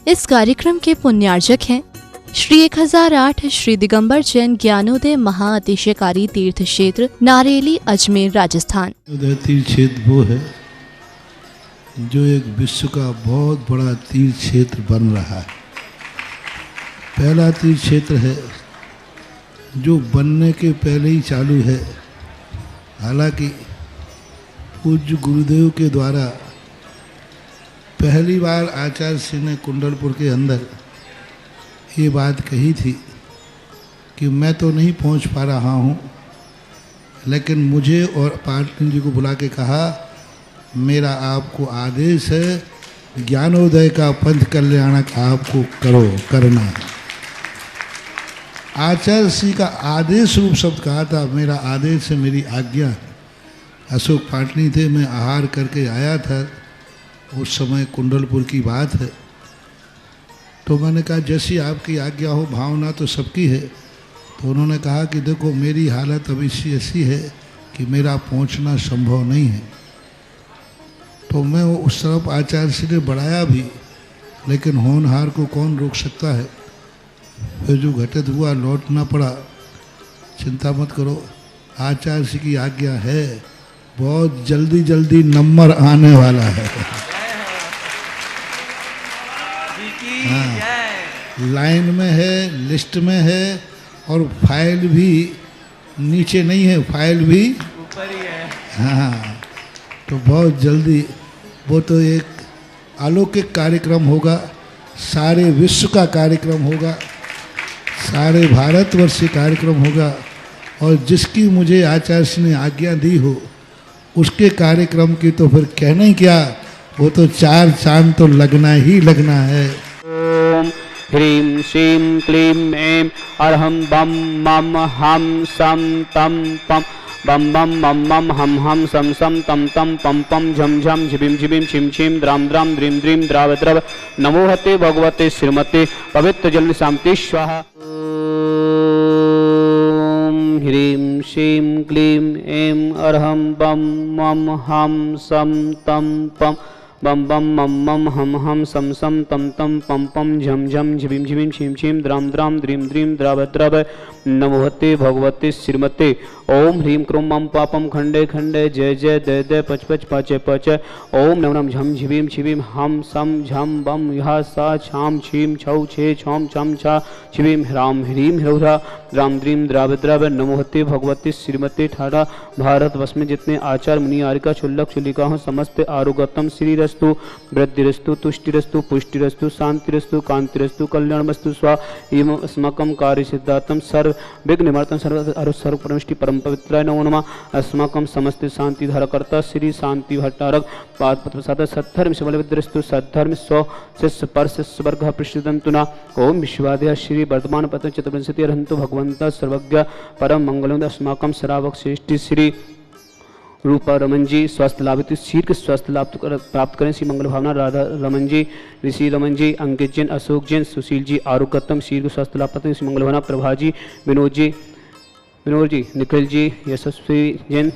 इस कार्यक्रम के पुण्यार्जक हैं श्री 1008 श्री दिगंबर जैन ज्ञानोदय महाअतिशयकारी तीर्थ क्षेत्र नारेली अजमेर राजस्थान। तीर्थ क्षेत्र वो है जो एक विश्व का बहुत बड़ा तीर्थ क्षेत्र बन रहा है। पहला तीर्थ क्षेत्र है जो बनने के पहले ही चालू है। हालांकि पूज्य गुरुदेव के द्वारा पहली बार आचार्य श्री ने कुंडलपुर के अंदर ये बात कही थी कि मैं तो नहीं पहुंच पा रहा हूं, लेकिन मुझे और पाटनी जी को बुला के कहा मेरा आपको आदेश है, ज्ञानोदय का पंथ कल्याणक आपको करना है। आचार्य श्री का आदेश रूप शब्द कहा था, मेरा आदेश है, मेरी आज्ञा है। अशोक पाटनी थे, मैं आहार करके आया था, उस समय कुंडलपुर की बात है। तो मैंने कहा जैसी आपकी आज्ञा हो, भावना तो सबकी है। तो उन्होंने कहा कि देखो मेरी हालत अभी ऐसी है कि मेरा पहुंचना संभव नहीं है। तो मैं उस तरफ आचार्य श्री ने बढ़ाया भी, लेकिन होनहार को कौन रोक सकता है। फिर जो घटित हुआ लौटना पड़ा। चिंता मत करो, आचार्य श्री की आज्ञा है, बहुत जल्दी जल्दी नंबर आने वाला है। हाँ, लाइन में है, लिस्ट में है, और फाइल भी नीचे नहीं है, फाइल भी ऊपर ही है। हाँ, तो बहुत जल्दी वो तो एक अलौकिक कार्यक्रम होगा, सारे विश्व का कार्यक्रम होगा, सारे भारतवर्ष का कार्यक्रम होगा। और जिसकी मुझे आचार्य ने आज्ञा दी हो उसके कार्यक्रम की तो फिर कहना ही क्या, वो तो 4 चांद तो लगना ही लगना है। ओम ह्रीं श्रीं क्लीं ऐं अरहं बम मम हम सम तम पम बम बम मम मम हम हम सम सम तम तम पम पम झम झम झिबिम झिबिम छिम छिम द्राम द्राम द्रीम द्रीम द्राव द्रव नमो हते भगवते श्रीमते पवित्र जल शांति स्वाहा। ओम ह्रीं श्रीं क्लीं ऐं अरहं बम मम हम सम तम पम बम बम मम मम हम हम सम सम तम तम पम पम झम झम झिबिम झिबिम छिम छिम द्राम द्राम द्रीम द्रीम द्राव द्रव नमोहते भगवते श्रीमते। ओम ह्रीं क्रों मम पापम खंडे खंडे जय जय दय दय पच पच पाचे पच। ओम नम नम झम झिबिम छिबिम हम सम झम बम यहा सा छाम छीम छौ छे छौम छम छा छिबिम ह्राम ह्रीं ह्रौरा द्राम द्रीम द्राव द्रव नमोहते भगवते श्रीमते। ठाड़ा भारतवर्ष में जितने आचार मुनि आरिका चुल्लक चुलिका हो समस्त आरोग्यतम श्रीरस्तु वृद्धिरस्तु तुष्टिरस्तु पुष्टिरस्तु शांतिरस्तु कांतिरस्तु कल्याणमस्तु स्वा एवं अस्माकं कार्य सिद्धार्थम सर्व विघ्न निवारणं सर्व परमिष्टि परम पवित्राय नमो नमः। अस्माकं समस्त शांति धारकर्ता श्री शांति भट्टारक पाद प्रसाद सद्धर्म शिवलविद्रस्तु सद्धर्म स्व शिष्य पर शिष्य वर्ग पृष्ठदंतुना। ओम विश्वादय श्री वर्तमान पतन चतुर्विंशति अर्हंतु भगवंता सर्वज्ञ परम मंगलम अस्माकं श्रावक श्रेष्ठ श्री रूपा रमन जी स्वास्थ्य लाभ शीघ्र स्वास्थ्य लाभ प्राप्त करें। श्री मंगल भावना राधा रमन जी, ऋषि रमन जी, अंकित जैन, अशोक जैन, सुशील जी आरोग्यतम शीघ्र स्वास्थ्य लाभ प्राप्त। श्री मंगल भावना प्रभा जी, विनोद जी, निखिल जी, यशस्वी जैन,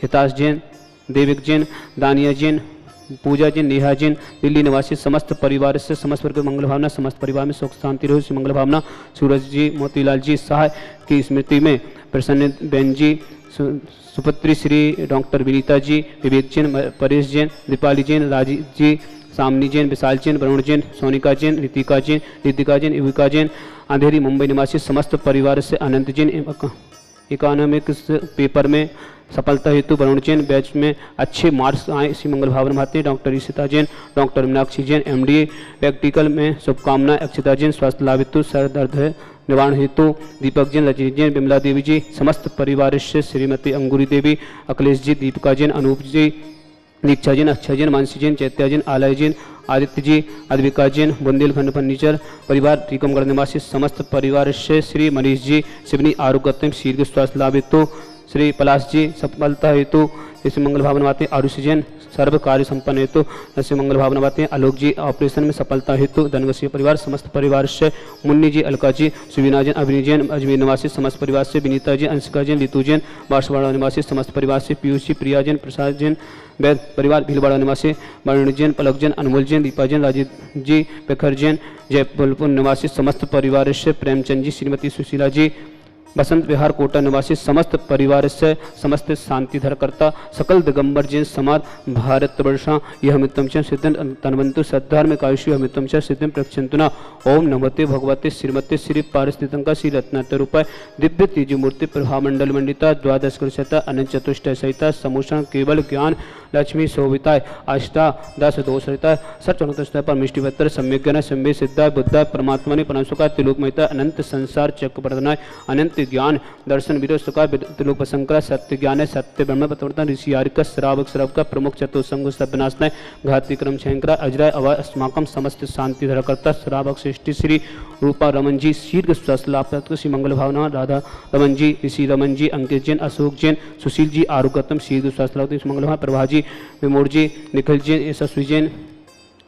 हिताश जैन, देविक जैन, दानिया जैन, पूजा जैन, नेहा जैन, दिल्ली निवासी समस्त परिवार से समस्त वर्ग मंगल भावना, समस्त परिवार में सुख शांति रहो। श्री मंगल भावना सूरज जी, मोतीलाल जी सहाय की स्मृति में प्रसन्न बेन जी, सुपुत्री श्री डॉक्टर विनीता जी, विवेक जैन, परेश जैन, दीपाली जैन, राजीव जी, सामनी जैन, विशाल जैन, वरुण जैन, सोनिका जैन, रितिका जैन, रितिका जैन, युविका जैन, अंधेरी मुंबई निवासी समस्त परिवार से अनंत जैन, इकोनॉमिक्स पेपर में सफलता हेतु वरुण जैन, बैच में अच्छे मार्क्स आए इसी मंगल भावना भाती। Doctor Ishita Jain, doctor Meenakshi Jain, MDA practical में शुभकामना। अक्षिता जैन स्वास्थ्य लाभ हेतु, सर दर्द है निवारण हेतु। दीपक जैन, रजनी जैन, विमला देवी जी, समस्त परिवार से श्रीमती अंगूरी देवी, अखिलेश जी, दीपिका जैन, अनूप जी, दीक्षा जैन, अक्षय जैन, मानसी जैन, चैत्या जैन, आलय जैन, आदित्य जी, अद्विका जैन, बुंदेलखंड फर्नीचर परिवार टीकमगढ़ निवासी समस्त परिवार से श्री मनीष जी, शिवनी आरोग्यतम शीघ्र स्वास्थ्य लाभ हेतु। श्री पलाश जी सफलता हेतु इसे मंगल भावना बातें आरुषि जैन सर्व कार्य संपन्न हेतु ऐसे मंगल भावना बातें आलोक जी ऑपरेशन में सफलता हेतु धनवशीय परिवार समस्त परिवार से मुन्नी जी अलका जी सुवीना जैन अभिनी जैन अजमेर निवासी समस्त परिवार से विनीता जी अंशिका जैन रितु जैन बांसवाड़ा निवासी समस्त परिवार से पीयूष जी प्रिया जैन प्रसाद जैन वैद परिवार भीलवाड़ा निवासी वरुण जैन पलक जैन अनमोल जैन दीपा जैन राजीव जी पेखर जैन जयपुर निवासी समस्त परिवार से प्रेमचंद जी श्रीमती सुशीला जी बसंत विहार कोटा निवासी समस्त परिवार से समस्त शांति धरकर्ता सकल दिगंबर जैन समाज भारत वर्षा यह मित्रम च सिद्धन तन्वंतु सद्धर्म कायुषु यह मित्रम च सिद्धन प्रक्षंतुना ओम नमते भगवते श्रीमते श्री पारिस्थितंका श्री रत्नातर रूपाय दिव्य तेज मूर्ति प्रभामंडल मंडिता द्वादश कृशता अनंत चतुष्ट सहिता समूषण केवल ज्ञान लक्ष्मी शोभिताय अष्टा दश दोषरिता सचनतस्ता परमिष्टिवत्तर सम्यक ज्ञान सम्वे सिद्धाय बुद्धाय परमात्मा ने परमसुखा तिलोकमयता अनंत संसार चक्रवर्तनाय अनंत ज्ञान दर्शन विरोध सुखा त्रिलोक शंकर सत्य ज्ञान है सत्य ब्रह्म पतवर्तन ऋषि आर्क श्रावक श्रव का प्रमुख चतुसंग सभ्यनाशनाय घाती क्रम शंकरा अजराय अवय अस्माकम समस्त शांति धरकर्ता श्रावक श्रेष्ठी श्री रूपा रमन जी शीर्घ स्वस्थ लाभ श्री मंगल भावना राधा रमन जी ऋषि रमन जी अंकित जैन अशोक जैन सुशील जी आरुगतम शीर्घ स्वस्थ लाभ मंगल भावना प्रभा जी विमोर जी निखिल जैन यशस्वी जैन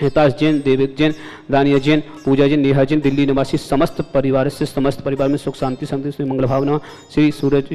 हिताश जैन देविक जैन दानिया जैन पूजा जैन नेहा जैन दिल्ली निवासी समस्त परिवार से समस्त परिवार में सुख शांति समृद्धि मंगल भावना श्री सूरज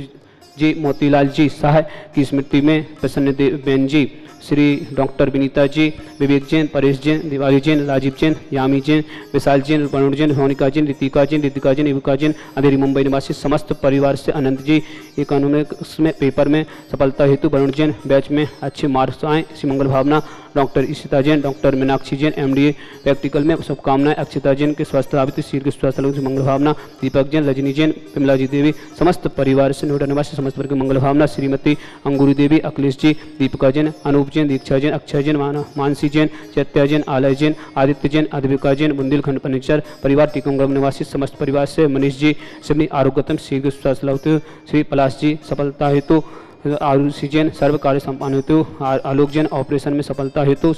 जी मोतीलाल जी शाह की स्मृति में प्रसन्न बेन जी श्री डॉक्टर विनीता जी विवेक जैन परेश जैन दिवाली जैन राजीव जैन यामी जैन विशाल जैन वरुण जैन सोनिका जैन ऋतिका जैन युविका जैन अंधेरी मुंबई निवासी समस्त परिवार से अनंत जी इकोनॉमिक्स में पेपर में सफलता हेतु वरुण जैन बैच में अच्छे मार्क्स आए इसी मंगल भावना doctor Ishita Jain doctor Meenakshi Jain MDA practical में शुभकामनाएं अक्षिता जैन के स्वास्थ्य लाभित शीर्घ स्वास्थ्य मंगल भावना दीपक जैन रजनी जैन विमला जी देवी समस्त परिवार से नोएडा निवासी समस्त वर्ग मंगल भावना श्रीमती अंगूरी देवी अखिलेश जी दीपिका जैन अनूप जैन दीक्षा जैन अक्षय जैन मानसी जैन चैत्या जैन आलय जैन आदित्य जैन अद्विका जैन बुंदेलखंड फर्नीचर परिवार टीकमगढ़ निवासी समस्त परिवार से मनीष जी श्री आरोग्यतम शीघ्र स्वास्थ्य लाभ श्री पलाश जी सफलता हेतु आरुषि जैन सर्व कार्य संपन्न हेतु आलोक जैन ऑपरेशन में सफलता हेतु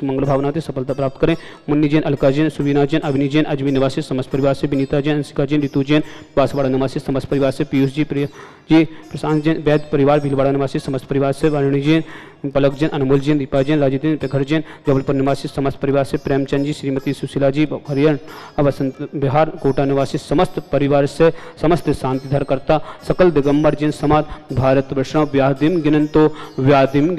मंगल भावना से सफलता प्राप्त करें मुन्नी जैन अलका जैन सुवीना जैन अभिनी जैन अजमेर निवासी समस्त परिवार से विनीता जैन अंशिका जैन रितु जैन बांसवाड़ा निवासी समस्त परिवार से पीयूष जी प्रिय जी प्रशांत जैन वैद परिवार भीलवाड़ा निवासी समस्त परिवार से वारुणी जैन पलक जैन अनमोल जैन दीपा जैन राजीव जैन पेखर जैन जबलपुर निवासी समस्त परिवार से प्रेमचंद जी श्रीमती सुशीला जी हरियाणा बसंत बिहार कोटा निवासी समस्त परिवार से समस्त शांति धरकर्ता सकल दिगंबर जैन समाज भारत वैष्णव व्याधिम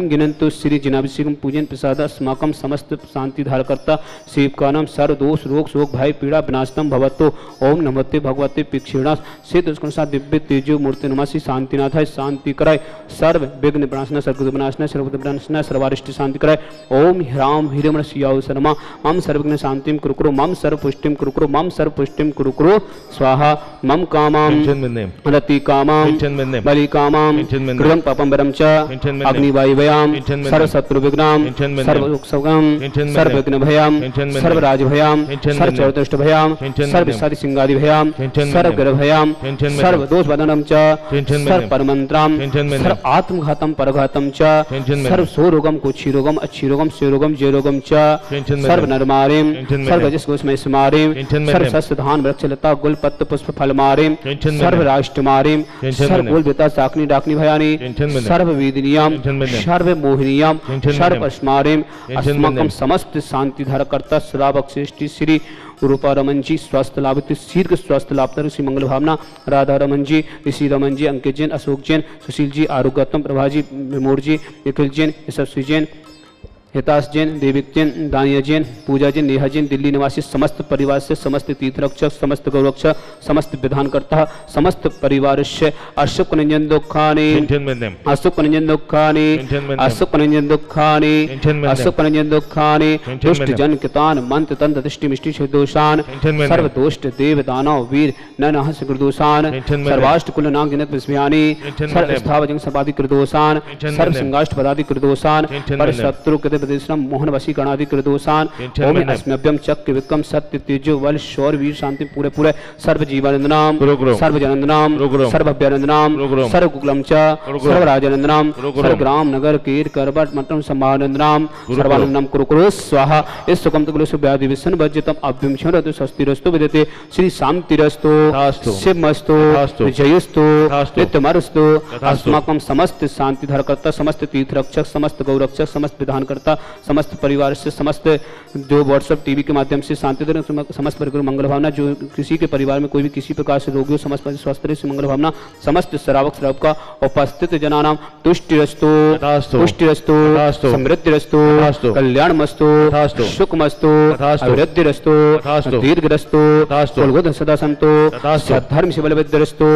गिनंतो श्री जनाभिषेकम पूजन प्रसाद अस्माकम समस्त शांति धारकर्ता शिव का नाम सर्व दोष रोग शोक भय पीड़ा विनाशतम भवतो ओम नमस्ते भगवते पिक्षिणास सिद्ध दिव्य तेजो मूर्ति नमासी शांतिनाथाय शांति कराय सर्व विघ्न विनाशना सर्वगुण विनाशना सर्वगुण विनाशना सर्वारिष्ट शांति कराय ओम ह्राम ह्रीम शियाव शर्मा मम सर्वज्ञ शांतिम कुरुकुरु मम सर्व पुष्टिम कुरुकुरु मम सर्व पुष्टिम कुरुकुरु स्वाहा मम कामाम रति कामाम बलि कामाम कृतं पापम वरम च अग्निवायुवयाम सर्व शत्रु विघ्नाम सर्व दुःखसौगम सर्व विघ्न भयाम सर्व राज भयाम सर्व चौदष्ट भयाम सर्व सारि सिंगादि भयाम सर्व ग्रह भयाम सर्व दोष बदनम च सर्व परमंत्राम सर्व आत्मघातम परघातम च सर्व सोरोगम कुक्षिरोगम अच्छिरोगम शिरोगम जयरोगम च सर्व नरमारिम सर्व गजस गोस्मय स्मारिम सर्व सस्य धान वृक्ष लता गुल पत्र पुष्प फल मारिम सर्व राष्ट्र मारिम सर्व कुल बेता साकनी डाकनी भयानी सर्व वेदिनियाम सर्व मोहिनियाम सर्व अस्मारिम अस्माकम समस्त शांति धारकर्ता श्रावक श्रेष्ठी श्री रूपा रमन जी स्वास्थ्य लाभ शीर्घ स्वास्थ्य लाभ श्री मंगल भावना राधा रमन जी ऋषि रमन जी अंकित जैन अशोक जैन सुशील जी आरुगतम प्रभा जी विमोर जी निखिल जैन यशस्वी जैन हिताश जैन देविक जैन दानिया जैन पूजा जैन नेहा जैन दिल्ली निवासी समस्त परिवार से समस्त तीर्थरक्षक समस्त गौरक्षक समस्त विधानकर्ता समस्त परिवार से अशुक निंजन दुखानि अशुक निंजन दुखानि अशुक निंजन दुखानि अशुक निंजन दुखानि दुष्ट जन कितान मंत्र तंत्र दृष्टि मिष्टि दोषान सर्व दोष्ट देव दानव वीर ननहस कृदोषान सर्वाष्ट कुल नाग जनक विस्मयानि सर्व स्थावजंग सपादि कृदोषान सर्व सिंगाष्ट पदादि कृदोषान पर शत्रु कृत प्रदेशनम मोहन वशीकरणादि कृदोषान ओम अस्म्यभ्यम चक्र विक्रम सत्य तेजो बल शौर वीर शांति पूरे पूरे सर्व जीवानंदनाम सर्व जनंदनाम सर्व अभ्यानंदनाम सर्व कुकुलम च सर्व राजानंदनाम सर्व ग्राम नगर कीर करबट मटम समानंदनाम सर्वानंदनाम कुरु कुरु स्वाहा इस सुकम तकुल सुव्याधि विसन वज्जतम अभ्यंशन रतु स्वस्तिरस्तु विदते श्री शांतिरस्तु शिवमस्तु जयस्तु नित्यमरस्तु अस्माकं समस्त शांति धरकर्ता समस्त तीर्थ रक्षक समस्त गौरक्षक समस्त विधानकर्ता समस्त परिवार से समस्त जो व्हाट्सएप टीवी के माध्यम से शांति धर समस्त परिवार मंगल भावना जो किसी के परिवार में कोई भी किसी प्रकार से रोगी हो समस्त स्वास्थ्य से मंगल भावना समस्त श्रावक श्रावक का उपस्थित जनानाम तुष्टिरस्तु पुष्टिरस्तु समृद्धिरस्तु कल्याणमस्तु सुखमस्तु अभिवृद्धिरस्तु दीर्घरस्तु कुलगुण सदा संतो धर्म से बलविद्यरस्तु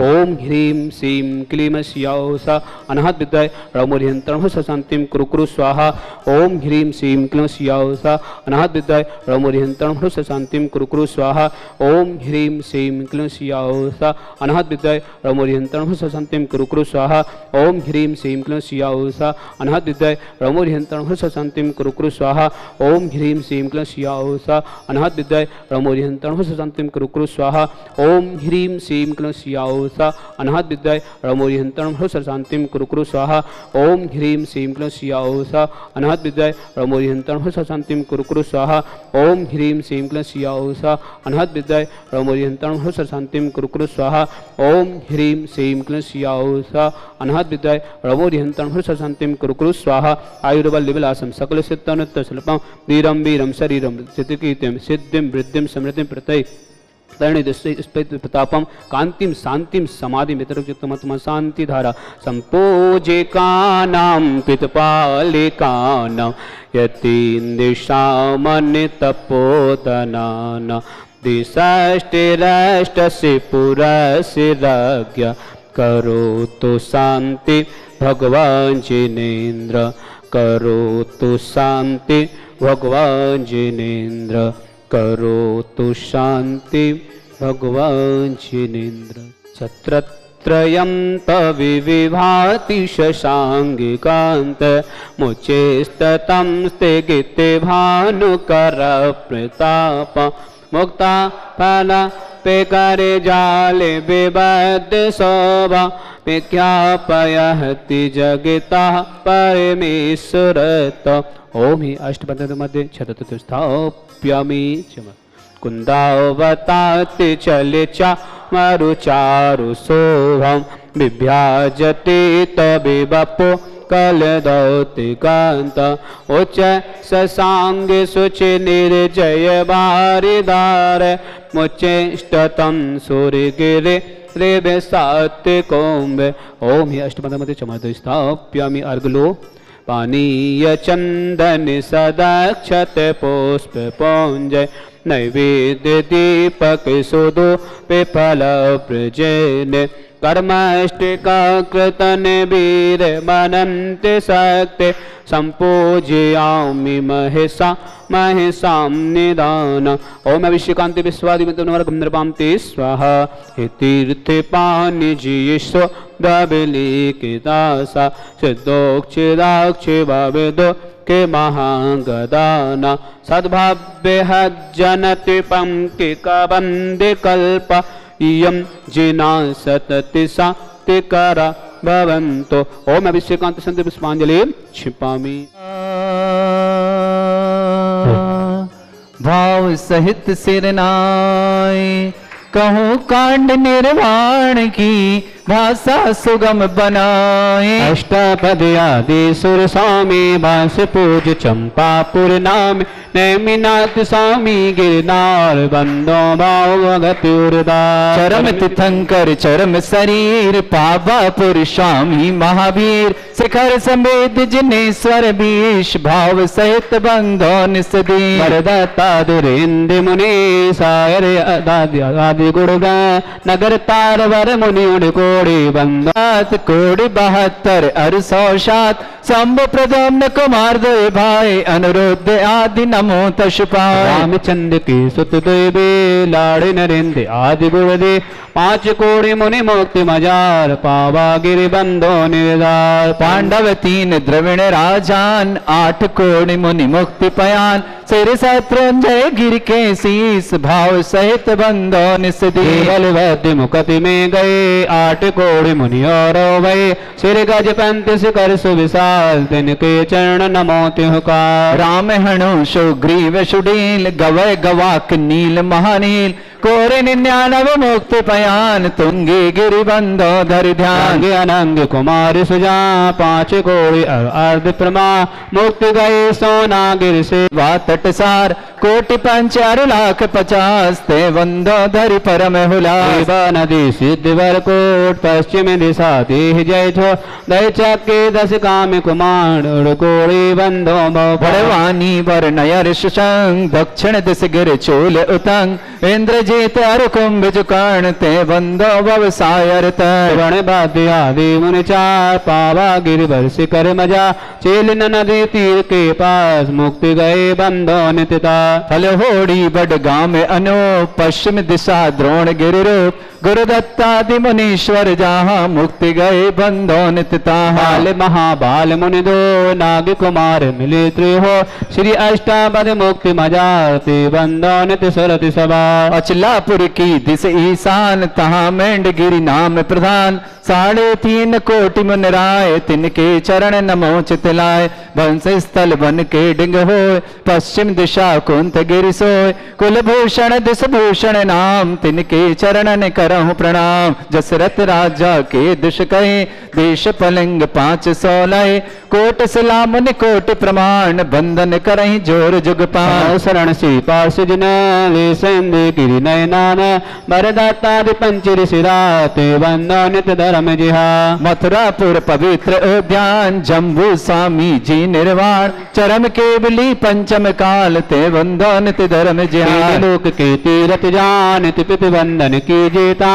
ओम ह्रीं श्रीं क्लीं स्याौसा अनाहत विद्याय रमोरियंत्रणं शांतिं कुरु कुरु स्वाहा ओम ह्रीं श्रीं क्लीं स्याौसा अनाहत विद्याय रमोरियंत्रणं शांतिं कुरु कुरु स्वाहा ओम ह्रीं श्रीं क्लीं स्याौसा अनाहत विद्याय रमोरियंत्रणं शांतिं कुरु कुरु स्वाहा ओम ह्रीं श्रीं क्लीं स्याौसा अनाहत विद्याय रमोरियंत्रणं शांतिं कुरु कुरु स्वाहा ओम ह्रीं श्रीं क्लीं स्याौसा अनाहत विद्याय रमोरियंत्रणं शांतिं कुरु कुरु स्वाहा ओम ह्रीं श्रीं क्लीं स्याौसा अनाहत विद्याय रमोरियंत्रणं शांतिं कुरु कुरु स्वाहा ओम ह्रीं श्रीं क्लीं स्याौसा अनाहत विद्याय रमोरियंत्रणं शांतिं कुरु कुरु स्वाहा ओम ह्रीं श्रीं क्लीं स्याौसा अनाहत विद्याय रमोरियंत्रणं शांतिं कुरु कुरु स्वाहा ओम ह्रीं श्रीं क्लीं स्याौसा अनाहत विद्याय रमोरियंत्रणं शांतिं कुरु कुरु स्वाहा आयुर्बल विलासम सकल सिद्धनुत्त शिल्पम वीरम वीरम शरीरम सिद्धिकीर्तिम सिद्धिं वृद्धिं समृद्धिं प्रतय प्रतापम कांतिम शांतिम समाधि मित्रम शांति धारा संपोजे कानाम पितपालिकानाम यतीन्द्रिशामनि तपोदनान दिशाष्टिराष्टसि पुरसिराज्ञ करोतु शांति भगवान जिनेन्द्र करोतु शांति भगवान जिनेन्द्र करोतु शांति भगवान जिनेन्द्र छत्रत्रयं तविविभाति शशांगिकांत मुचेस्ततं स्थिगिते भानुकर प्रताप मुक्ता फला पेकरे जाले विबद्ध शोभा विख्यापयति जगता परमेश्वरत ओम ही अष्टबंधन मध्ये छततुस्थाप्यामि कुंदावताति चले चा मरुचारु शोभम विभ्याजते तबिबपो कलदौति कांत उच्च ससांगे सुचि निर्जय बारिदार मुचेष्टतम सूर्यगिरे रेवे सात्य कोम्बे ओम ही अष्टबंधन मध्ये चमदस्थाप्यामि अर्गलो पानीय चंदन सदाक्षत पुष्प पौंजय नैवेद्य दीपक सुदो पिफल प्रजन कर्माष्टिका कृतन वीर मनंत शक्ति संपूजयामि महेशा महेशां निदान ओम अभिषेकांति विश्वादिमितुनवर्गं नृपां ते स्वाहा हे तीर्थे पानि जीयस्व दबलिकिदासा सिद्धोक्षिदाक्षि भवेदो के महागदाना सद्भाव्य जनति पंकिकबंदे कल्प इयं जिना सतति सात्विकरा भवन्तो ओम अभिषेकांत संत पुष्पांजलि क्षिपामि भाव सहित सिरनाय कहूँ कांड निर्वाण की भाषा सुगम बनाए अष्टपद आदि सुर स्वामी भाष पूज चंपापुर नाम नैमिनाथ स्वामी गिरनार बंदो भाव भगति उर्दार चरम तीर्थंकर चरम शरीर पावापुर स्वामी महावीर शिखर समेत जिनेश्वर बीश भाव सहित बंधो निसदी वरदत्ता दुरेन्द्र मुनि सायर आदि गुड़गा नगर तार वर मुनि कोड़ी बंदात कोड़ी 72 अरसौ सात शंभु प्रद्युम्न कुमार दो भाई अनुरुद्ध आदि नमो तशुपाय रामचंद्र की सुत देवे लाड़े नरेंद्र आदि गुरुदे 5 कोടി मुनि मुक्ति मजार पावा गिरि बंधो निर्धार पांडव 3 द्रविण राजान 8 कोടി मुनि मुक्ति पयान सिर शत्रुंजय गिर के शीस भाव सहित बंधो निसदी केवल वैद्य मुकति में गए 8 कोടി मुनि और भय सिर गज पंत शिखर सुविशाल तिनके चरण नमो तिहुकार राम हणु सुग्रीव सुडील गवय गवाक नील महानील कोरे 99 मुक्ति पयान तुंगे गिरि बंधो धरि ध्यान अनंग कुमार सुजा 5 कोടി अर्ध प्रमा मुक्ति गए सोना गिर से वातटसार कोटि 5 लाख 50 ते बंधो धरि परम हुलास नदी सिद्धवर कोट पश्चिम दिशा देह जय छो दय चक्के 10 काम कुमार कोड़ी बंधो बड़वानी वर नयर सुशंग दक्षिण दिश गिर चोल उतंग इंद्रजीत अर कुंभिज कर्ण ते बंधो व्यवसाय वण बाध्य आदि मुनि चार पावा गिरिवर शिखर मजा चेलिन नदी तीर के पास मुक्ति गए बंधो नित्यता फल होड़ी बडगाम अनो पश्चिम दिशा द्रोण गिरिरूप गुरुदत्तादि मुनीश्वर जहाँ मुक्ति गए बंधो नित्यता बाल महाबाल मुनि दो नाग कुमार मिले त्रिहो श्री अष्टापद मुक्ति मजाते बंधो नित्य सुरति सभा अचलापुर की दिश ईशान तहाँ मेंढ गिरि नाम प्रधान 3.5 कोटि मुन राय तिनके चरण नमो चितलाय वंश स्थल बन के डिंग हो पश्चिम दिशा कुंत गिरि सोय कुलभूषण दिश भूषण नाम तिनके चरणन करहु प्रणाम जसरथ राजा के दुष कहे देश पलंग 500 लय कोट सिला मुनि कोटि प्रमाण बंधन करहि जोर जुग पान शरण श्री पार्ष जिन ले संदे गिरि नयनान बरदातादि पंचरि सिराते बंधो नित्य धर्म जिहा मथुरापुर पवित्र उद्यान जम्बू स्वामी जी निर्वाण चरम केवली पंचम काल ते बंधो नित्य धर्म जिहा लोक के तीरथ जान पित बंधन की जेता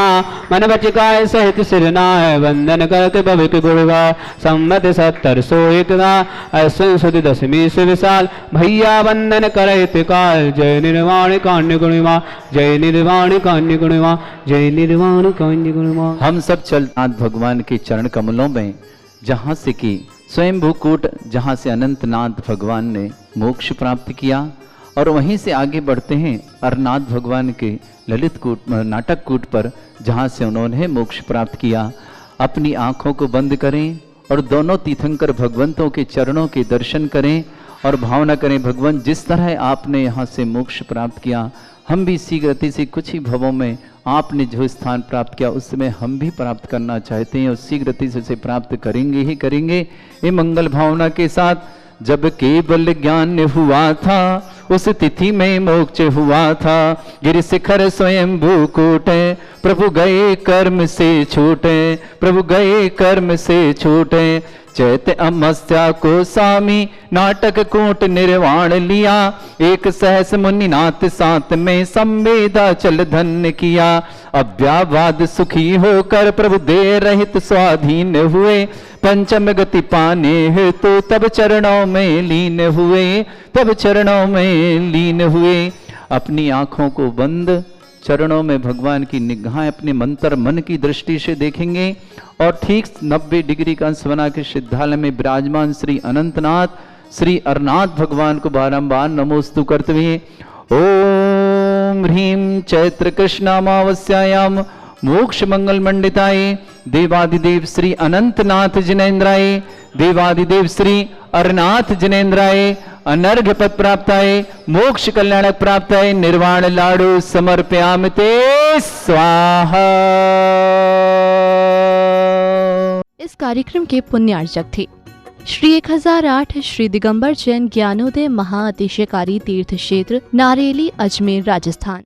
मन बचिकाय सहित सिरनाय वंदन करके भविक गुणगा सम्मत 70 सोहितदा ऐसन सुधि दशमी से विशाल भैया वंदन करहित काल जय निर्वाण कान्य गुणिमा जय निर्वाण कान्य गुणिमा जय निर्वाण कान्य गुणिमा हम सब चलनाथ भगवान के चरण कमलों में जहाँ से कि स्वयंभू कूट जहाँ से अनंतनाथ भगवान ने मोक्ष प्राप्त किया और वहीं से आगे बढ़ते हैं अरनाथ भगवान के ललित कूट नाटक कूट पर जहाँ से उन्होंने मोक्ष प्राप्त किया। अपनी आँखों को बंद करें और दोनों तीर्थंकर भगवंतों के चरणों के दर्शन करें और भावना करें भगवान जिस तरह आपने यहाँ से मोक्ष प्राप्त किया हम भी इसी गति से कुछ ही भवों में आपने जो स्थान प्राप्त किया उसमें हम भी प्राप्त करना चाहते हैं, उसी गति से उसे प्राप्त करेंगे ही करेंगे। ये मंगल भावना के साथ जब केवल ज्ञान हुआ था उस तिथि में मोक्ष हुआ था गिरि शिखर स्वयंभू कूटे प्रभु गए कर्म से छूटे प्रभु गए कर्म से छूटे चैत अमस्या को स्वामी नाटक कूट निर्वाण लिया एक सहस मुनिनाथ साथ में संवेदा चल धन्य किया अव्यावाद सुखी होकर प्रभु दे रहित स्वाधीन हुए पंचम गति पाने हेतु तो तब चरणों में लीन हुए तब चरणों में लीन हुए। अपनी आंखों को बंद चरणों में भगवान की निगाहें अपने मंत्र मन की दृष्टि से देखेंगे और ठीक 90 डिग्री का अंश बना के सिद्धालय में विराजमान श्री अनंतनाथ श्री अरनाथ भगवान को बारंबार नमोस्तु करते हुए ओम ह्रीम चैत्र कृष्णामावस्यायाम मोक्ष मंगल मंडिताय देवादिदेव श्री अनंतनाथ जिनेन्द्राय देवादिदेव श्री अरनाथ जिनेन्द्राय अनर्घ्य पद प्राप्ताय मोक्ष कल्याणक प्राप्ताय निर्वाण लाडू समर्पयामि ते स्वाहा। इस कार्यक्रम के पुण्यार्चक थे श्री 1008 श्री दिगंबर जैन ज्ञानोदय महाअतिशयकारी तीर्थ क्षेत्र नारेली अजमेर राजस्थान।